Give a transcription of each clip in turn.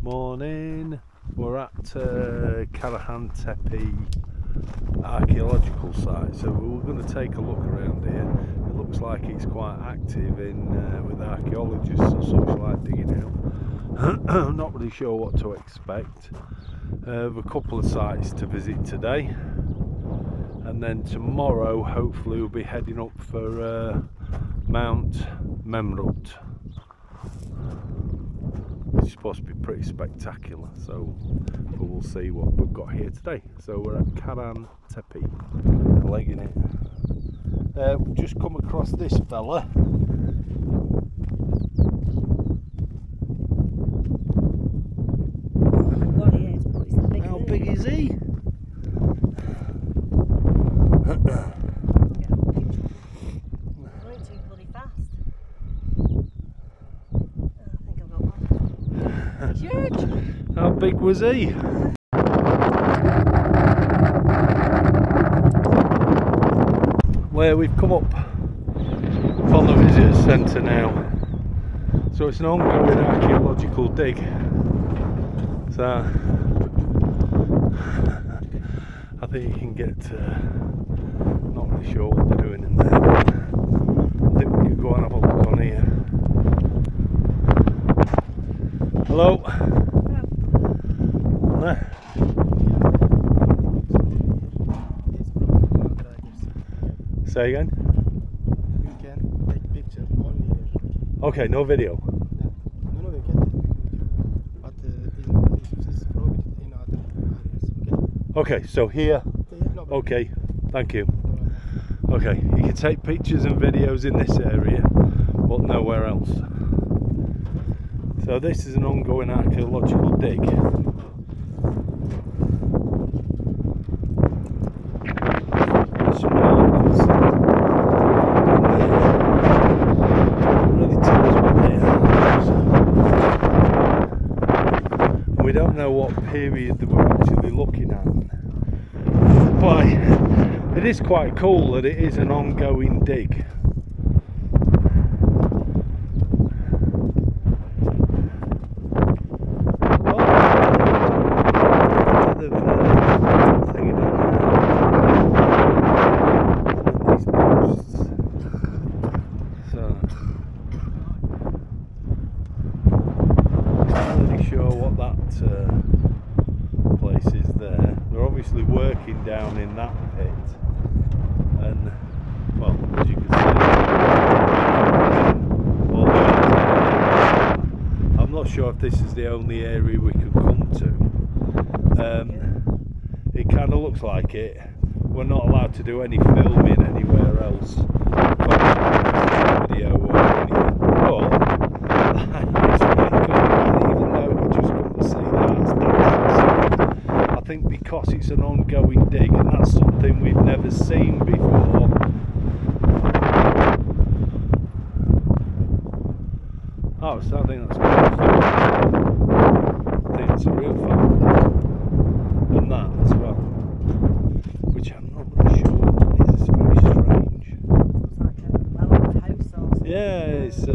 Morning. We're at Karahan Tepe Archeological site, so we're going to take a look around here. It looks like it's quite active with archaeologists or such like digging out. I'm not really sure what to expect. Have a couple of sites to visit today, and then tomorrow hopefully we'll be heading up for Mount Memrut, which is supposed to be pretty spectacular, so we'll see what we've got here today. So we're at Karahan Tepe, legging it. We've just come across this fella. What he is, but he's a big. How big is he? Going too bloody fast. I think I've got one. He's huge. How big was he? Where we've come up from the visitor centre now, so it's an ongoing archaeological dig. So I think you can get. Not really sure what they're doing in there. But I think we could go and have a look on here. Hello. There. Say again? You can take picture only here. Okay, no video. No, you can take video. But this is prohibited in other areas. Okay, so here. Okay, thank you. Okay, you can take pictures and videos in this area, but nowhere else. So this is an ongoing archaeological dig. There's some markers. Really tell us what they are. And we don't know what period that we're actually looking at. But it is quite cool that it is an ongoing dig. Sure what that place is there. They're obviously working down in that pit, and well, as you can see, I'm not sure if this is the only area we could come to. It kind of looks like it. We're not allowed to do any filming anywhere else, video or anything. I think because it's an ongoing dig, and that's something we've never seen before. Oh, so I think that's quite fun. I think it's a real fun. And that as well. Which I'm not really sure what it is. It's very strange. It's like a well-off house or something. Yeah, it's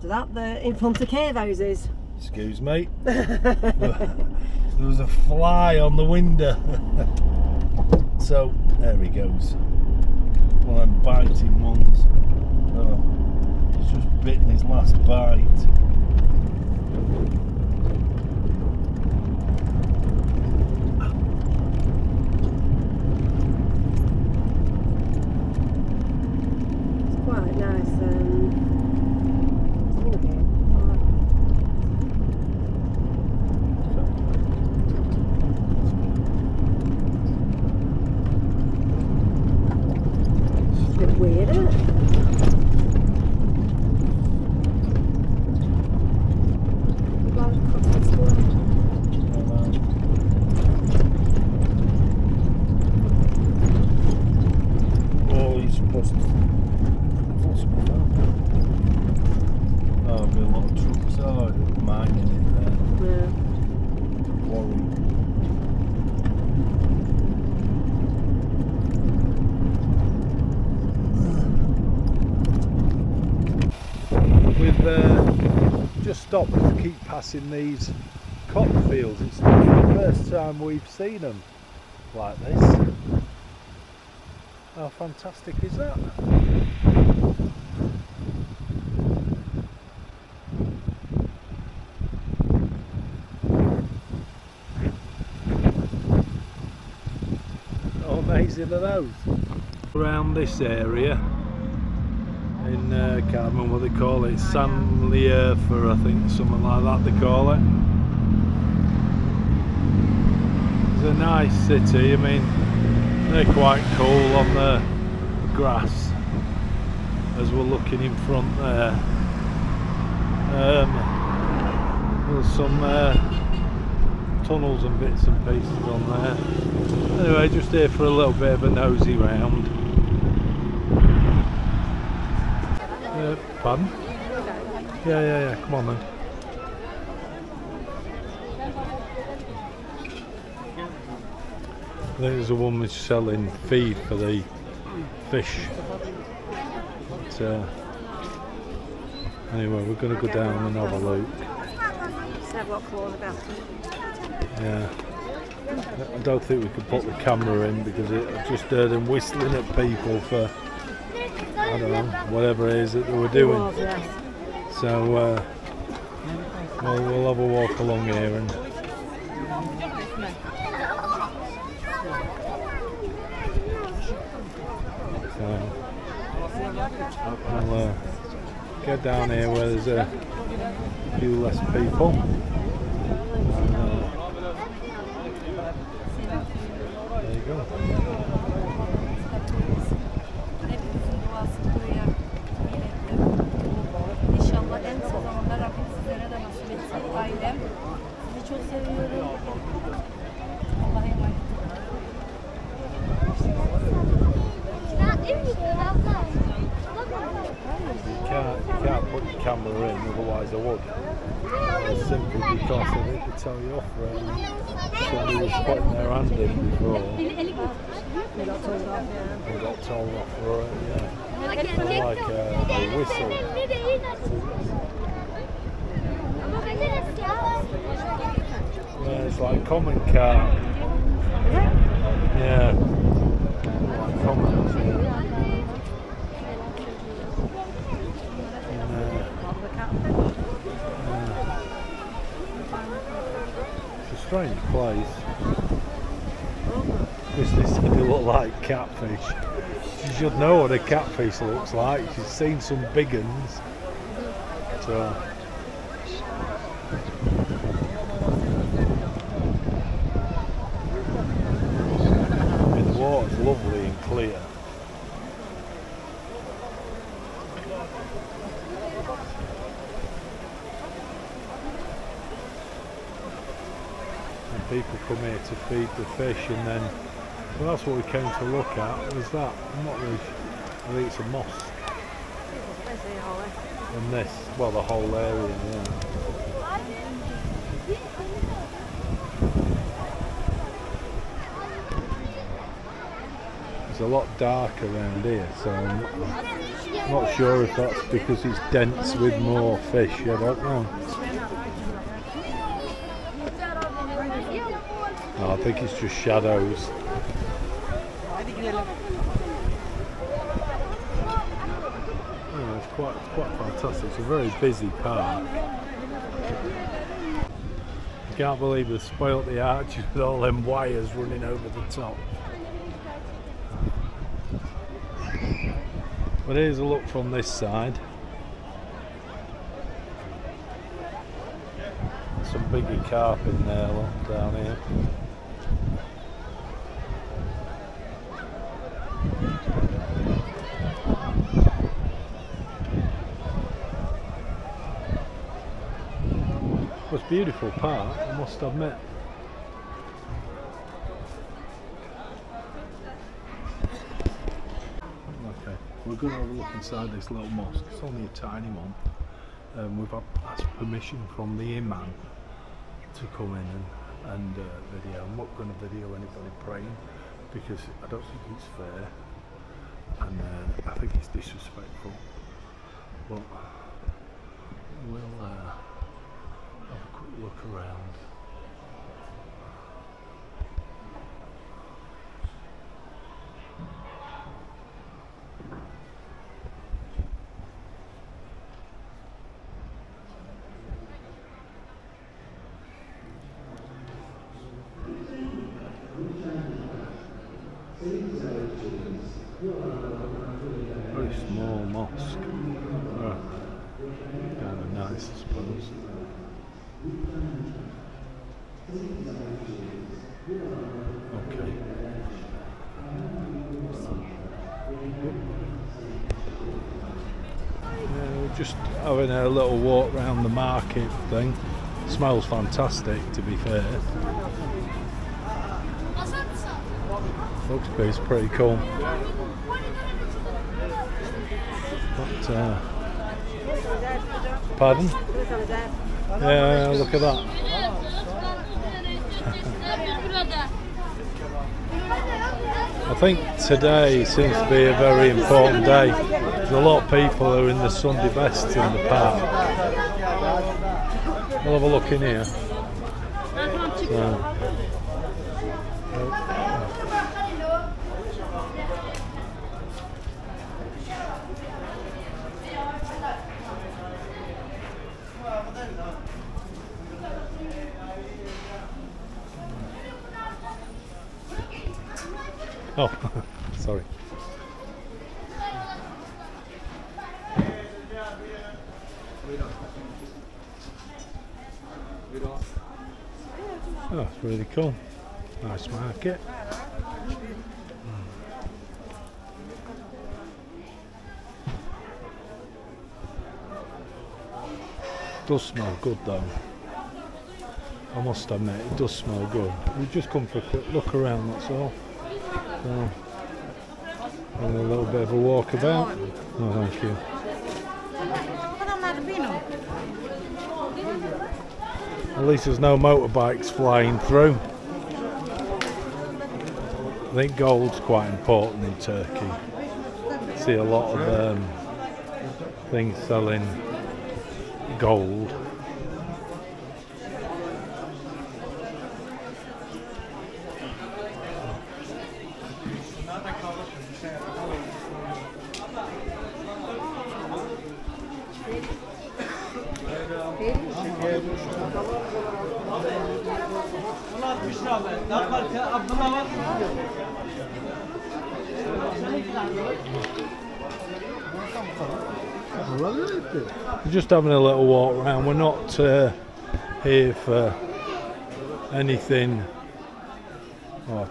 after that, they're in front of cave houses. Excuse me. There was a fly on the window. So there he goes. One of them biting ones. Oh, he's just bitten his last bite. It's quite nice. It's a bit weird, isn't it? Oh, he's supposed to. Oh, there'll be a lot of trucks. Oh, they're mining in there. Yeah. Quarry. We've just stopped to keep passing these cotton fields. It's the first time we've seen them like this. How fantastic is that? How amazing are those? Around this area in can't remember what they call it, Sanlier, I think, something like that they call it. It's a nice city. I mean, they're quite cool on the grass as we're looking in front there. There's some tunnels and bits and pieces on there. Anyway, just here for a little bit of a nosy round. Pardon? Yeah, come on then. I think there's a woman selling feed for the fish. But, anyway, we're going to go down and have a look. Yeah. I don't think we could put the camera in because I just heard them whistling at people for, I don't know, whatever it is that they were doing. So we'll have a walk along here and we'll get down here where there's a few less people. There you go. You can't put your camera in, otherwise I would. It's simply because I need to tell you off for it. Somebody was putting their hand in before. They got told off for it, yeah. Like a whistle. Yeah, it's like a common car. Yeah. Like commons, yeah. It's a strange place. This said they look like catfish. She should know what a catfish looks like. She's seen some big ones. So. I mean, the water's lovely and clear. People come here to feed the fish, and then well, that's what we came to look at. Was that? I'm not really. I think it's a mosque. And this, well, the whole area, yeah. It's a lot darker around here, so I'm not sure if that's because it's dense with more fish. I don't know. No, I think it's just shadows. Oh, it's quite fantastic. It's a very busy park. I can't believe they spoilt the arches with all them wires running over the top. But here's a look from this side. Some bigger carp in there, look, down here. Well, it's a beautiful park, I must admit. Okay, we're going to have a look inside this little mosque. It's only a tiny one. We've asked permission from the imam to come in and video. I'm not going to video anybody praying because I don't think it's fair, and I think it's disrespectful. But we'll have a quick look around. Very small mosque. Kind of nice, I suppose. Okay. Yeah, we're just having a little walk around the market thing. Smells fantastic, to be fair. Looks pretty cool. But, pardon? Yeah, look at that. I think today seems to be a very important day. There's a lot of people who are in the Sunday best in the park. We'll have a look in here. Oh, sorry. Oh, it's really cool. Nice market. Does smell good though. I must admit, it does smell good. We've just come for a quick look around, that's all. So, and a little bit of a walk about. Oh, thank you. At least there's no motorbikes flying through. I think gold's quite important in Turkey. I see a lot of things selling gold. We're just having a little walk around. We're not here for anything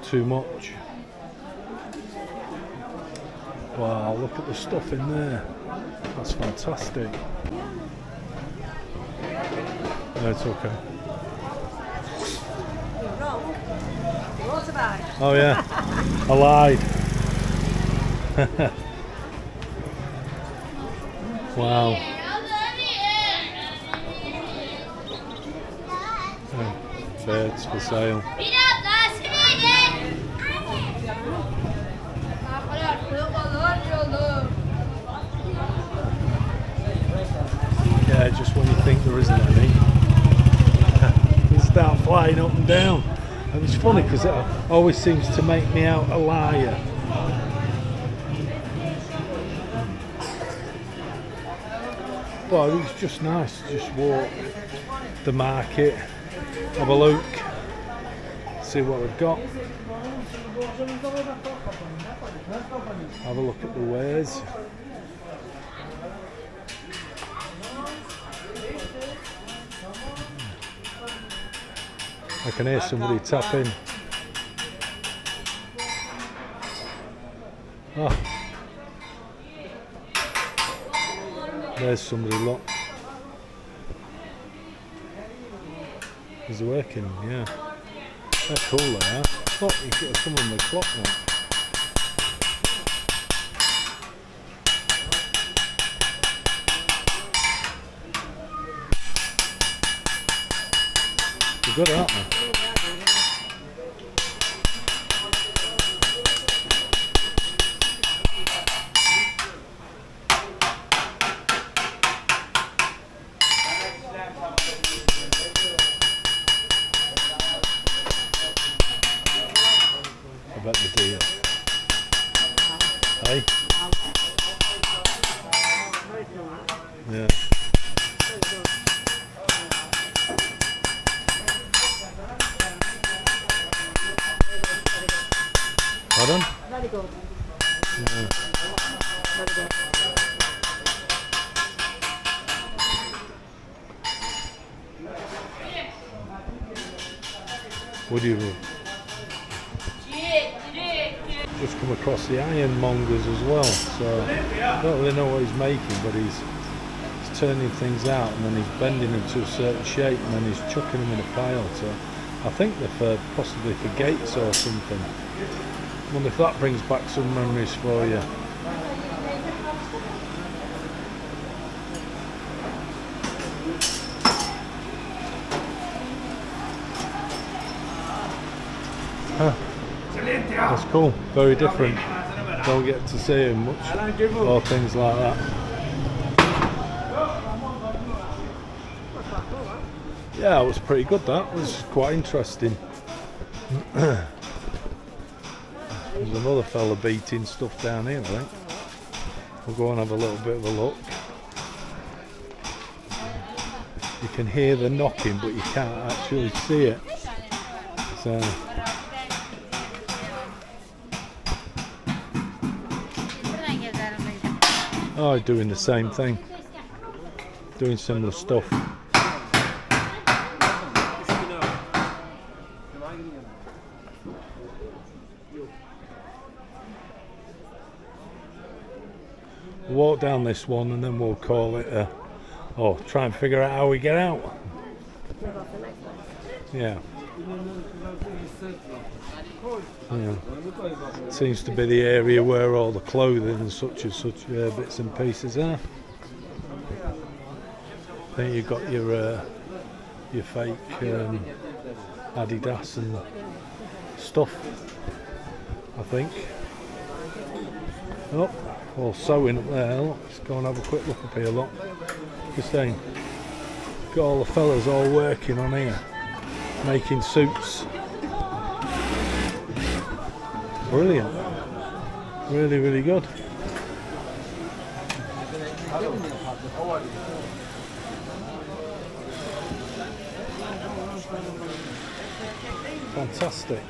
too much. Wow, look at the stuff in there. That's fantastic. No, it's okay. Oh yeah, I lied. Wow. Oh, birds for sale. Yeah, just when you think there isn't any, they start flying up and down. And it's funny because it always seems to make me out a liar. Well, it's just nice to just walk the market, have a look, see what we've got, have a look at the wares. I can hear somebody tapping. Oh. There's somebody, look. He's working, yeah. They're cool, they are. Look, you get some of them with clock now. They're good, aren't they? I bet they do. Hey? Yeah. Pardon? Balikligol. Yeah. Balikligol. Would you just come across the ironmongers as well? So I don't really know what he's making, but he's turning things out and then he's bending them to a certain shape and then he's chucking them in a pile. So I think they're for, possibly for gates or something. I wonder if that brings back some memories for you. Huh. That's cool, very different. Don't get to see him much or things like that. Yeah, it was pretty good, that was quite interesting. There's another fella beating stuff down here, I think. We'll go and have a little bit of a look. You can hear the knocking, but you can't actually see it. So oh, doing the same thing, doing similar stuff. We'll walk down this one and then we'll call it a, oh, try and figure out how we get out. Yeah. Yeah. Seems to be the area where all the clothing and such bits and pieces are. I think you've got your fake Adidas and stuff, I think. Oh, all sewing up there. Look. Let's go and have a quick look up here. Look, just saying, got all the fellas all working on here, making suits. Brilliant, really, really good. Fantastic.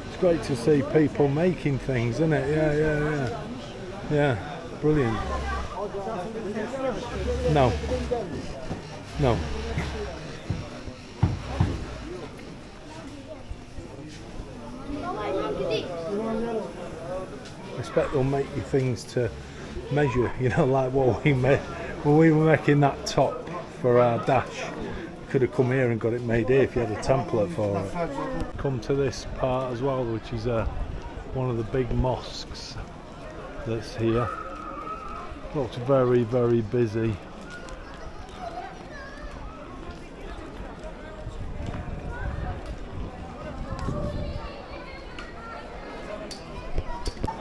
It's great to see people making things, isn't it? Yeah, brilliant. No. I expect they'll make you things to measure, you know, like what we made when we were making that top for our dash. You could have come here and got it made here if you had a template for it. Come to this part as well, which is one of the big mosques that's here. Looks very, very busy.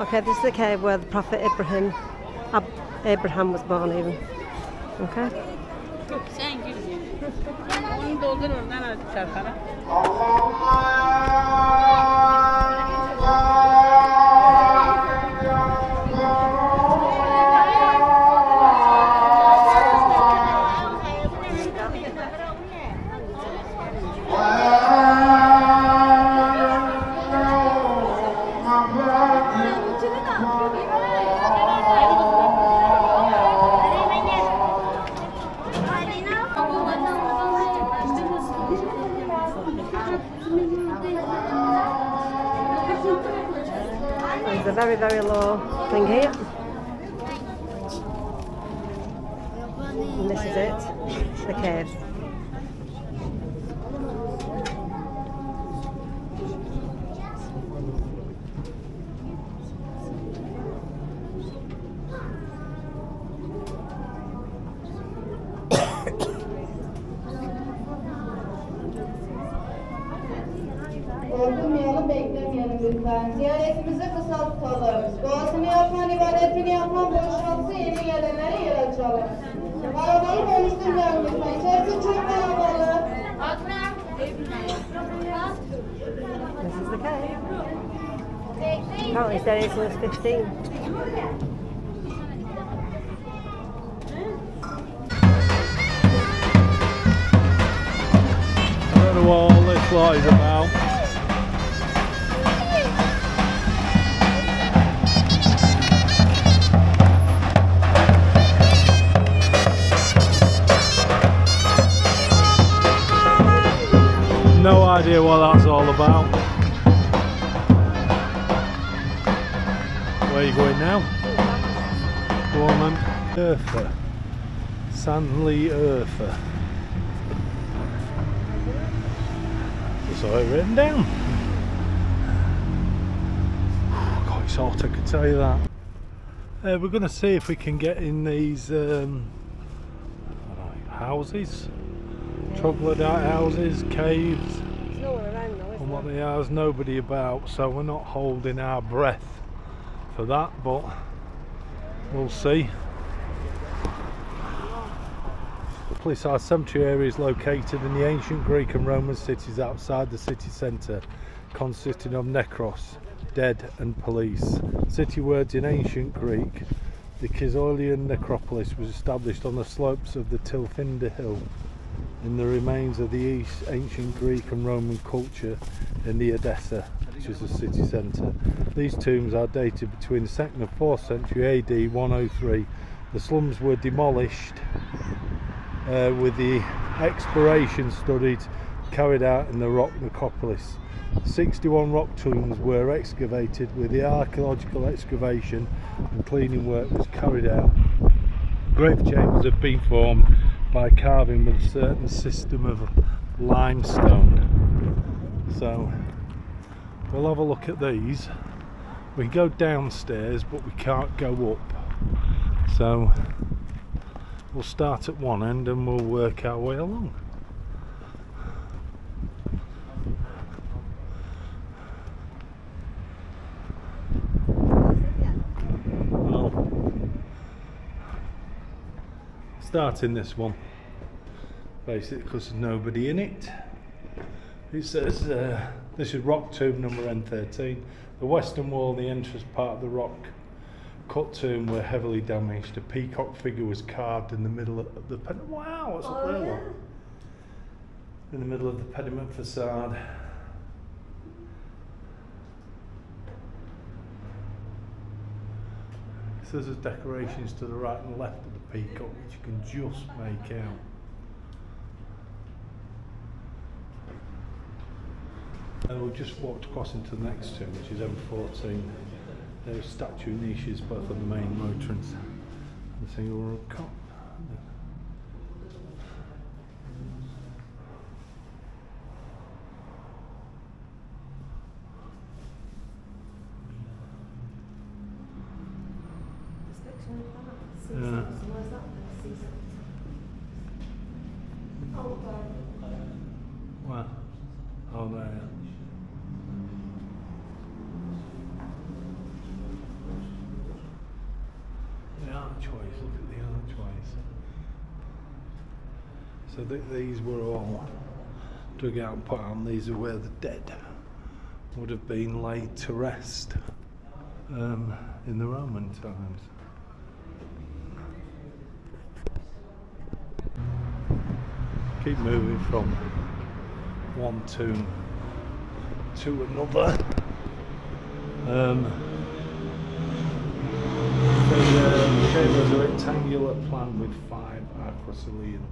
Okay, this is the cave where the Prophet Abraham was born even. Okay. Sen gir. Onu doldur oradan at çarpara. There's a very, very low thing here. And this is it, the cave. Korkmayalım, beklemeyelim lütfen. Ziyaretimizi kısa tutalım. Duasını yapan, ibadetini yapan boşaltsı, yeni gelenlere yer açalım. Arabayı konuşturmayalım lütfen. İçerisi çok kalabalık. This is the cave. Apparently it's there since 15. I don't know what all this lot is about. No idea what that's all about. Where are you going now? Go on then. Earther. Sanley Earther. That's all written down. God, it's hot, I can tell you that. We're going to see if we can get in these houses. Troglodyte houses, caves. There's no one around though, is And what there? they are, there's nobody about, so we're not holding our breath for that, but we'll see. The Balikligol cemetery area is located in the ancient Greek and Roman cities outside the city centre, consisting of necros, dead, and police. City words in ancient Greek. The Kizoilian necropolis was established on the slopes of the Tilfinda hill, in the remains of the ancient Greek and Roman culture in the Edessa, which is the city centre. These tombs are dated between the 2nd and 4th century AD 103. The slums were demolished with the exploration studies carried out in the rock necropolis. 61 rock tombs were excavated, with the archaeological excavation and cleaning work was carried out. Grave chambers have been formed by carving with a certain system of limestone. So we'll have a look at these. We can go downstairs but we can't go up, so we'll start at one end and we'll work our way along. Starting this one, basically because there's nobody in it. It says this is rock tomb number N13. The western wall and the entrance part of the rock cut tomb were heavily damaged. A peacock figure was carved in the middle of the pediment. Wow, what's up there? One? In the middle of the pediment facade. So there's decorations to the right and left of the peacock, which you can just make out. And we've just walked across into the next tomb, which is M14. There's statue niches both on the main motorings and the single room cot. Yeah. Well, oh there. archways, look at the archways. So these were all dug out and put on. These are where the dead would have been laid to rest in the Roman times. Keep moving from one tomb to another. The chamber is a rectangular plan with 5 acrocyllion.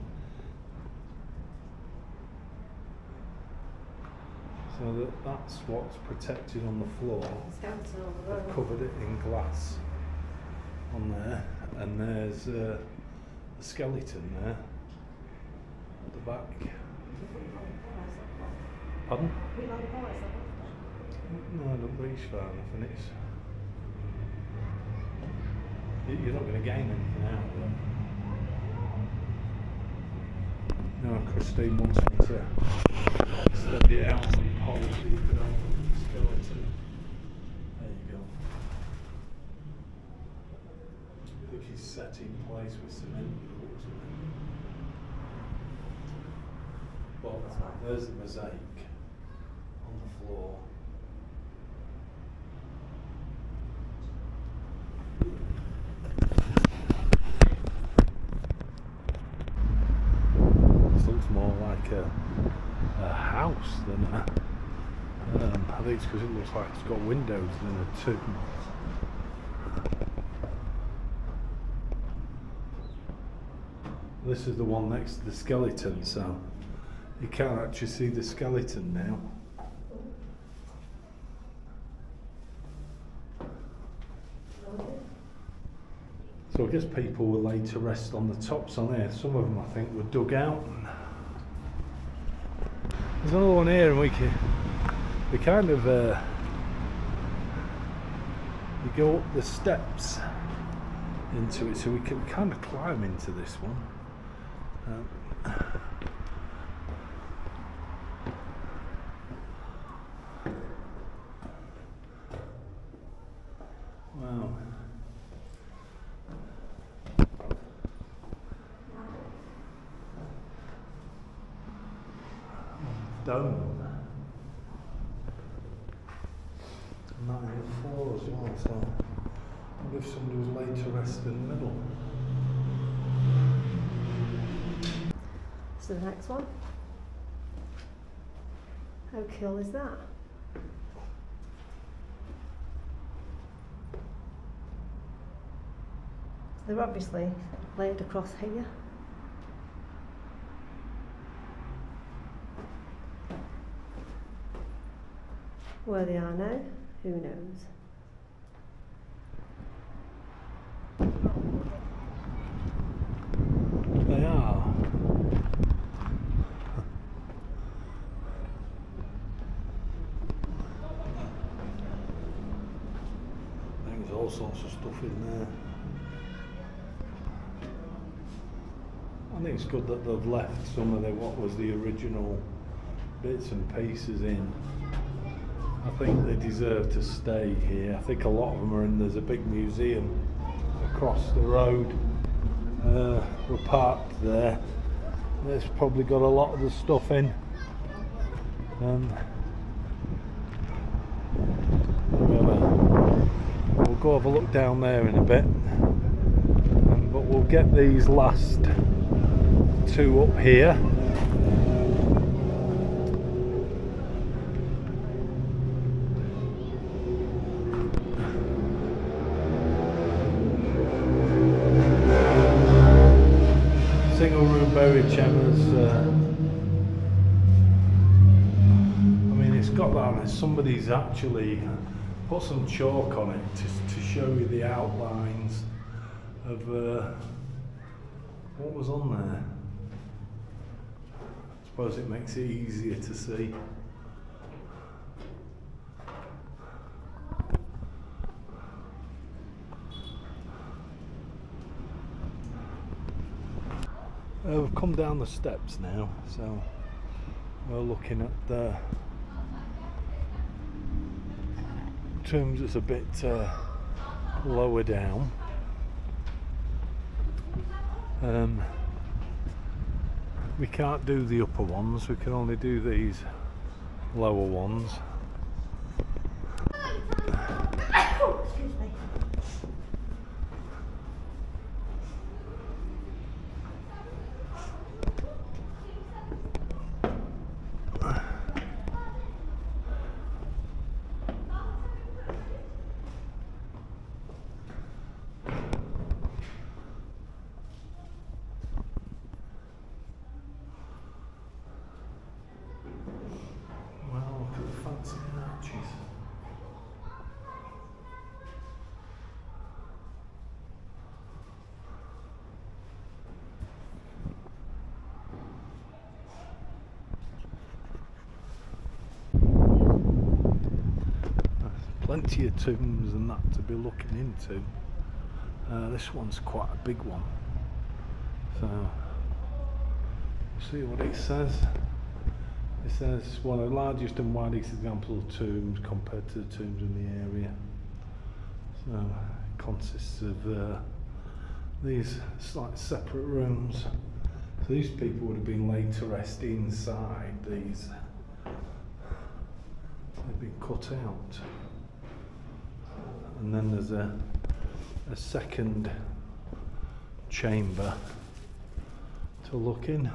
So that's what's protected on the floor. I've covered it in glass on there, and there's a skeleton there at the back. Pardon? No, I don't reach far enough, and you're not going to gain anything out of it. No, Christine wants me to extend it out and hold the skeleton. There you go. I think he's set in place with cement. But there's the mosaic on the floor. More like a house than a I think it's because it looks like it's got windows than a tomb. This is the one next to the skeleton, so you can't actually see the skeleton now. So I guess people were laid to rest on the tops on here. Some of them I think were dug out. There's another one here, and we kind of you go up the steps into it, so we can kind of climb into this one. Wow. Dome. And that in the floor as well, so what if somebody was laid to rest in the middle? So the next one. How cool is that? They're obviously laid across here. Where they are now, who knows? They are. There's all sorts of stuff in there. I think it's good that they've left some of what was the original bits and pieces in. I think they deserve to stay here. I think a lot of them are in. There's a big museum across the road. We're parked there. It's probably got a lot of the stuff in. We'll go have a look down there in a bit. But we'll get these last 2 up here. Single room buried chambers. I mean, it's got that. Somebody's actually put some chalk on it to show you the outlines of what was on there. I suppose it makes it easier to see. We've come down the steps now, so we're looking at the tombs that's a bit lower down. We can't do the upper ones, we can only do these lower ones. Excuse me. Well, look at the fancy arches. Plenty of tombs and that to be looking into. This one's quite a big one, so see what it says. It says one of the largest and widest examples of tombs compared to the tombs in the area. So it consists of these slight separate rooms. So these people would have been laid to rest inside these. They've been cut out. And then there's a second chamber to look in.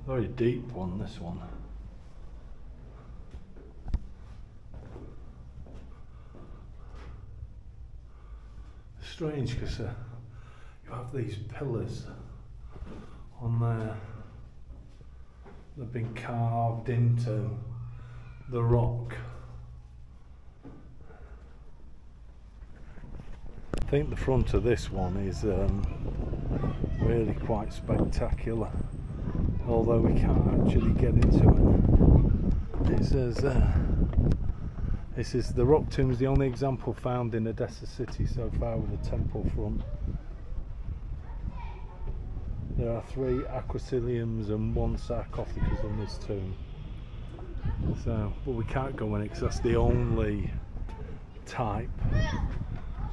Very deep one, this one. Strange because you have these pillars on there. They've been carved into the rock. I think the front of this one is really quite spectacular, although we can't actually get into it. It says this is the rock tomb is the only example found in Odessa city so far with a temple front. There are 3 aquasiliums and 1 sarcophagus on this tomb. So, but we can't go in it because that's the only type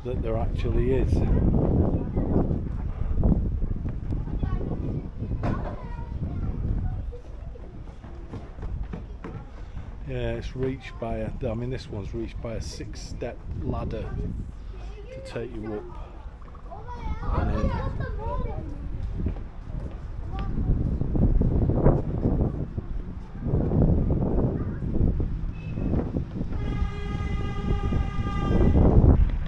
that there actually is. Yeah, it's reached by I mean this one's reached by a 6-step ladder to take you up and in.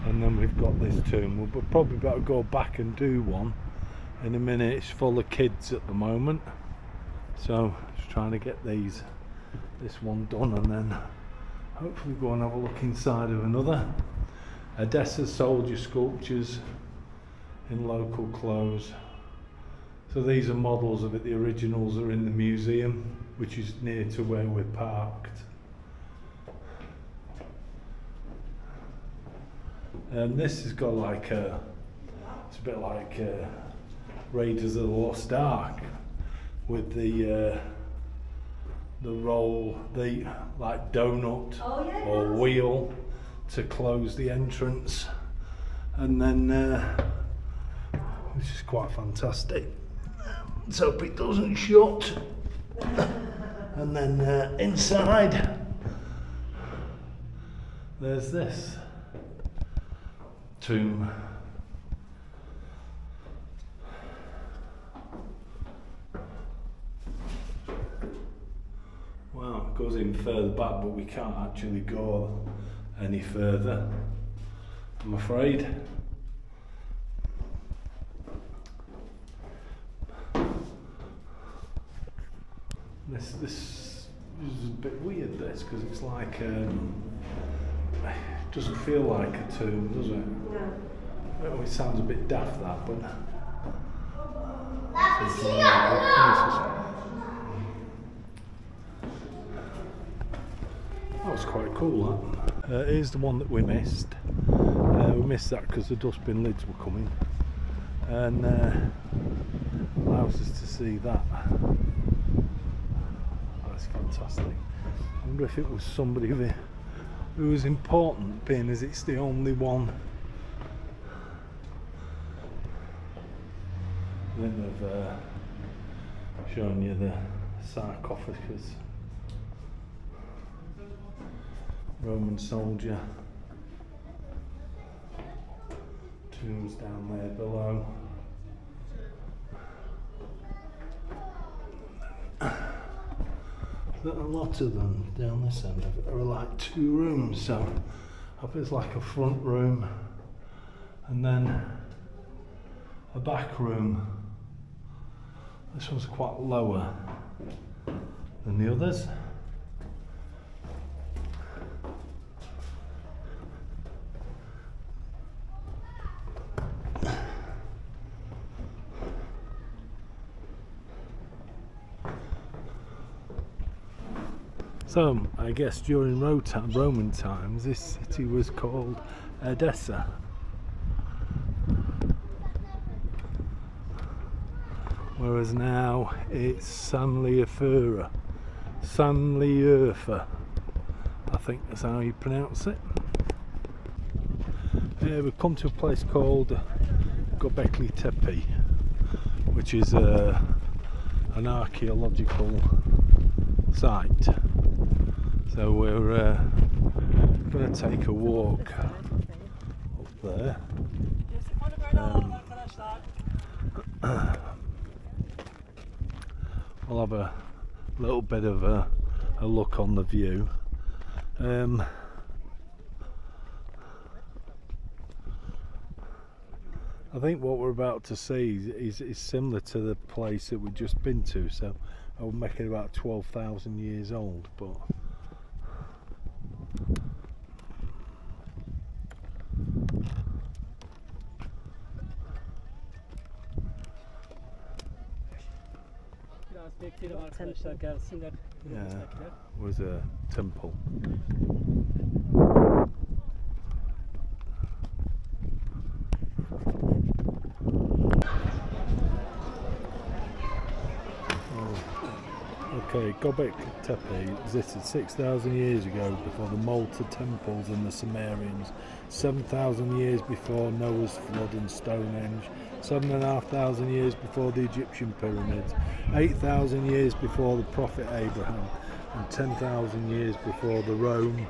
And then we've got this tomb. We'll probably better go back and do one in a minute. It's full of kids at the moment, so just trying to get this one done and then hopefully go and have a look inside of another. Odessa soldier sculptures in local clothes. So these are models of it. The originals are in the museum, which is near to where we're parked. And this has got like it's a bit like Raiders of the Lost Ark with the roll, the like donut or wheel to close the entrance, and then which is quite fantastic. Let's hope it doesn't shut. And then inside there's this tomb. Wow, it goes in further back, but we can't actually go any further, I'm afraid. This is a bit weird, this, because it's like it doesn't feel like a tomb, does it? No. It sounds a bit daft, that, but that was quite cool, that. Here's the one that we missed. We missed that because the dustbin lids were coming. and allows us to see that. That's fantastic. I wonder if it was somebody who was important, being as it's the only one. Then they've shown you the sarcophagus, Roman soldier, tombs down there below. A lot of them down this end are like 2 rooms, so up is like a front room and then a back room. This one's quite lower than the others. So, I guess during Roman times, this city was called Edessa. Whereas now it's Sanliurfa. Sanliurfa, I think that's how you pronounce it. We've come to a place called Balikligol, which is an archaeological site. So we're going to take a walk up there. We'll have a little bit of a look on the view. I think what we're about to see is similar to the place that we've just been to, so I would make it about 12,000 years old, but yeah, was a temple. Okay, Göbekli existed 6,000 years ago before the Malta temples and the Sumerians, 7,000 years before Noah's flood and Stonehenge, 7,500 years before the Egyptian pyramids, 8,000 years before the prophet Abraham, and 10,000 years before Rome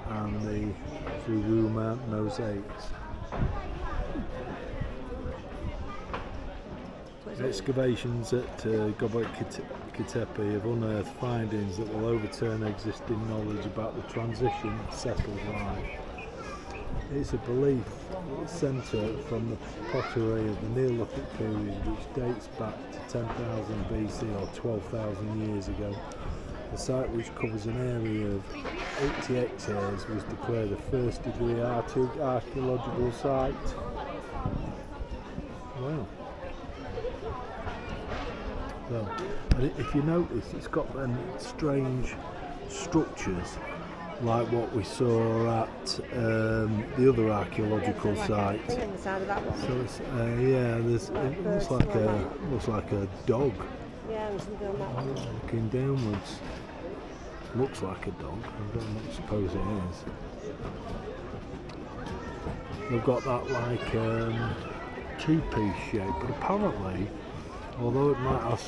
and the Uruma mosaics. Excavations at Göbekli have unearthed findings that will overturn existing knowledge about the transition of settled life. It's a belief centred from the pottery of the Neolithic period, which dates back to 10,000 BC or 12,000 years ago. The site, which covers an area of 80 hectares, was declared a first-degree archaeological site. Wow. So, if you notice, it's got them strange structures like what we saw at the other archaeological site. The side of that one. So it's, yeah, it looks like a dog. Yeah, and something on that one. Looking downwards. Looks like a dog. I don't suppose it is. They've got that like two-piece shape, but apparently, although it might have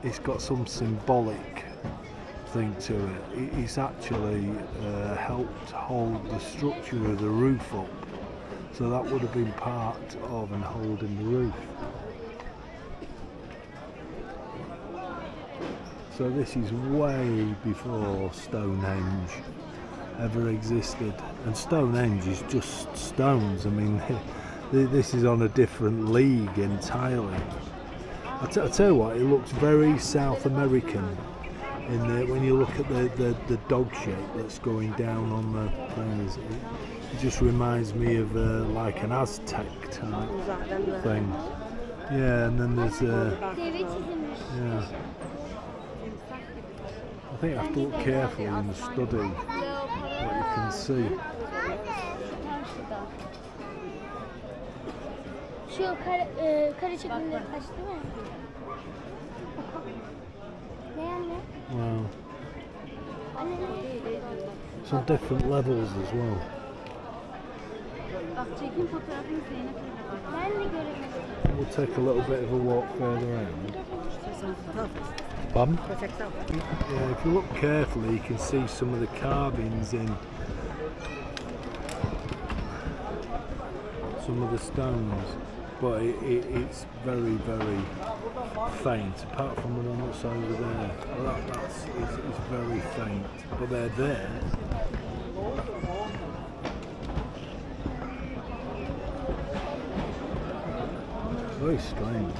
it's got some symbolic thing to it, it's actually helped hold the structure of the roof up, so that would have been part of and holding the roof. So this is way before Stonehenge ever existed, and Stonehenge is just stones. I mean, this is on a different league entirely. I tell you what, it looks very South American in there when you look at the dog shape that's going down on the things. It just reminds me of like an Aztec type thing. Yeah, and then there's yeah. I think I have to look carefully and study what you can see. Şu kare şeklinde taş değil mi? Ne anne? Wow. Anne ne? Some different levels as well. Bak çekim fotoğrafını Zeynep. Ben de göremedim. We'll take a little bit of a walk further around. Pardon? Yeah, if you look carefully, you can see some of the carvings in some of the stones, but it's very, very faint. Apart from the one that's over there, well, it's very faint. But they're there. Very strange.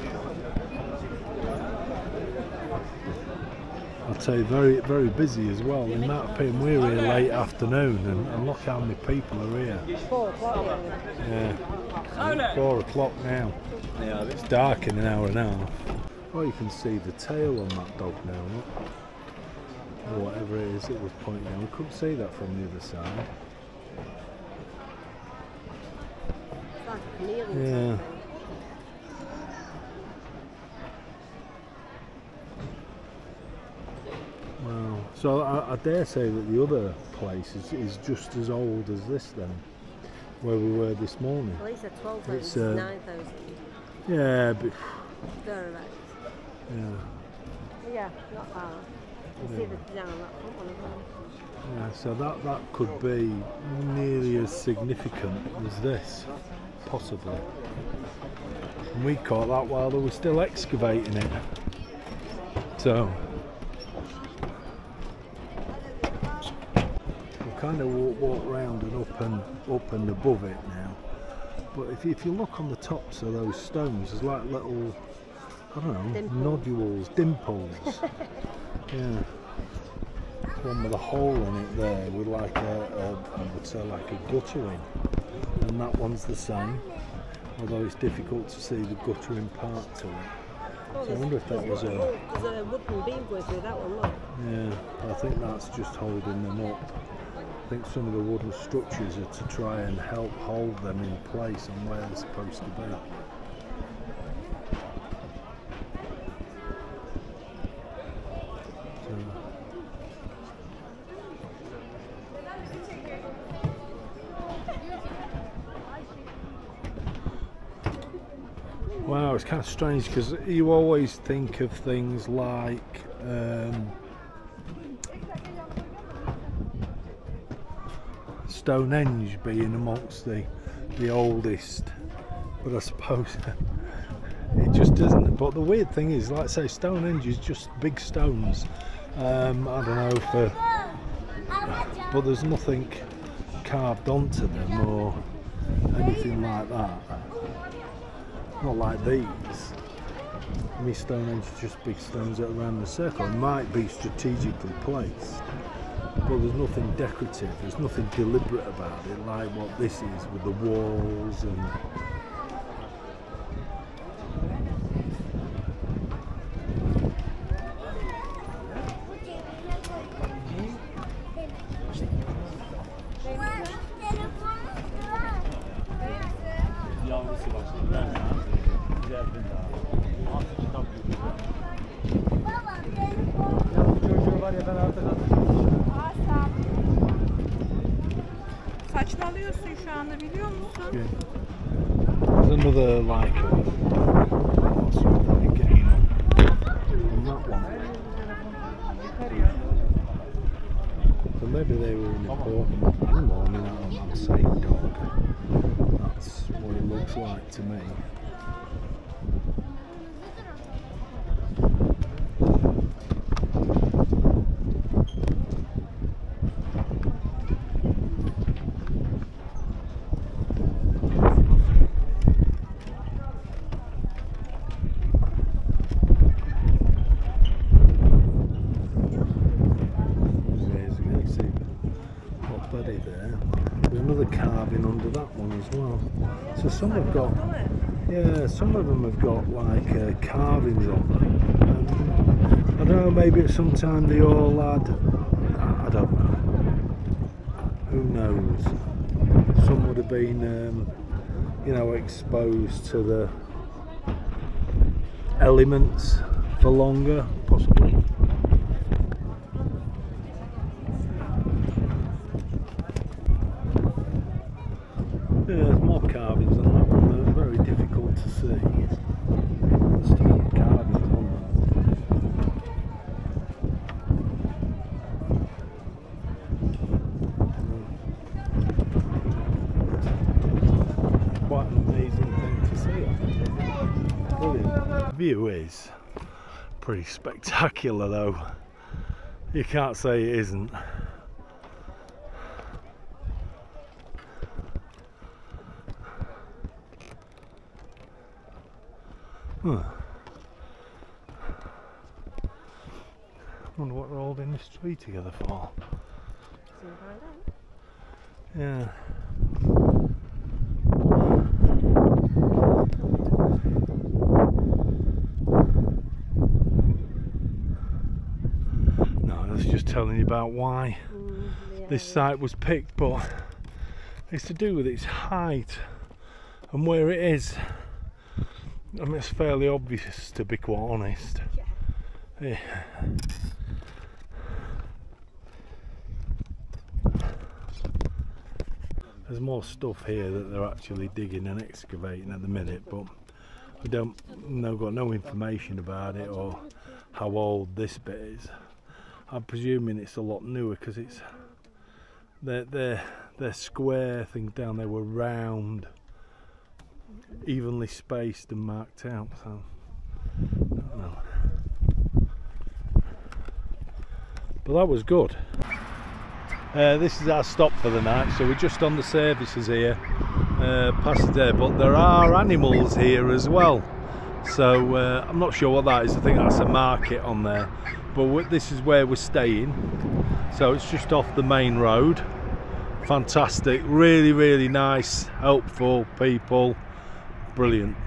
I'd say very, very busy as well. In that opinion, we're here late afternoon, and look how many people are here. 4 o'clock. Yeah, 4 o'clock now. Yeah, it's dark in an hour and a half. Oh, you can see the tail on that dog now, look. Or whatever it is it was pointing out. We couldn't see that from the other side. Yeah. Wow. So I dare say that the other place is just as old as this then, where we were this morning. Well, he said 12,000, It's, 9,000. Yeah, but Thereabouts. yeah. Yeah, not far. You see the down on that front one as well. Yeah, so that could be nearly as significant as this, possibly. And we caught that while they were still excavating it. So we'll kind of walk round and up and above it now. But if you look on the tops of those stones, there's like little, I don't know, Dimples. nodules, dimples. Yeah. One with a hole in it there with like I would say like a guttering, and that one's the same, although it's difficult to see the guttering part to it. Oh, So I wonder if that was a, There's a wooden beam going through that one, look. yeah, I think that's just holding them up. I think some of the wooden structures are to try and help hold them in place and where they're supposed to be. Wow, it's kind of strange because you always think of things like Stonehenge being amongst the oldest, but I suppose it just isn't. But the weird thing is, like I say, Stonehenge is just big stones. I don't know but there's nothing carved onto them or anything like that. Not like these. I mean, Stonehenge is just big stones that are around the circle. It might be strategically placed, but there's nothing decorative, there's nothing deliberate about it, like what this is with the walls and... Saçmalıyorsun şu anda, biliyor musun? Yeah. There's another like again on that one. So maybe they were an important animal. I mean, I'm saying dog. That's what it looks like to me. Carving under that one as well. So some have got, yeah, some of them have got like carvings on them. I don't know, maybe at some time they all had, I don't know, who knows. Some would have been you know, exposed to the elements for longer, possibly. Yeah, there's more carvings on that one. They're very difficult to see. There's still carvings on them. Quite an amazing thing to see, I think. Brilliant. The view is pretty spectacular though. You can't say it isn't. Huh. Wonder what they're holding this tree together for. Soon find out. Yeah. No, I was just telling you about why this site was picked, but it's to do with its height and where it is. I mean, it's fairly obvious, to be quite honest. Yeah. There's more stuff here that they're actually digging and excavating at the minute, but we got no information about it or how old this bit is. I'm presuming it's a lot newer because it's their square things down there were round, evenly spaced and marked out, so I don't know. But that was good. This is our stop for the night, so we're just on the services here, past there, but there are animals here as well, so I'm not sure what that is. I think that's a market on there, but this is where we're staying, so it's just off the main road. Fantastic, really nice, helpful people, brilliant.